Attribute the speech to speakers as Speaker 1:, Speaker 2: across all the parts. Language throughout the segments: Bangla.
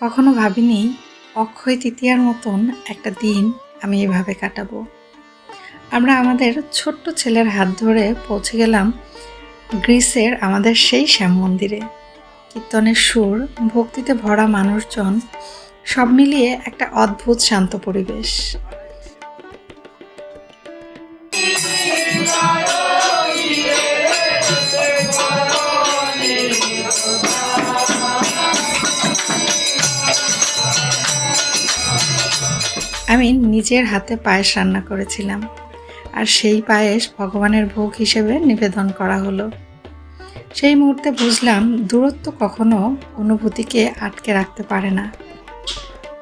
Speaker 1: কখনো ভাবিনি অক্ষয় তৃতীয়ার মতন একটা দিন আমি এভাবে কাটাবো। আমরা আমাদের ছোট্ট ছেলের হাত ধরে পৌঁছে গেলাম গ্রিসের আমাদের সেই শ্যাম মন্দিরে। কীর্তনের সুর, ভক্তিতে ভরা মানুষজন, সব মিলিয়ে একটা অদ্ভুত শান্ত পরিবেশ। আমি নিজের হাতে পায়েস রান্না করেছিলাম, আর সেই পায়েস ভগবানের ভোগ হিসেবে নিবেদন করা হলো। সেই মুহূর্তে বুঝলাম দূরত্ব কখনো অনুভূতিকে আটকে রাখতে পারে না।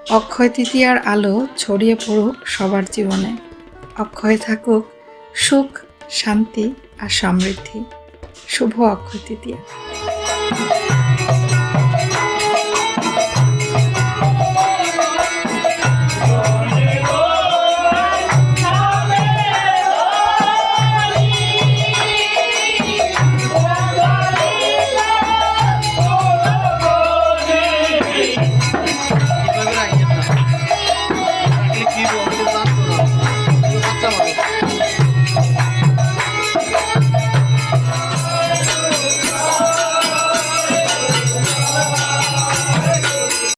Speaker 1: অক্ষয় তৃতীয়ার আলো ছড়িয়ে পড়ুক সবার জীবনে। অক্ষয় থাকুক সুখ, শান্তি আর সমৃদ্ধি। শুভ অক্ষয় তৃতীয়া।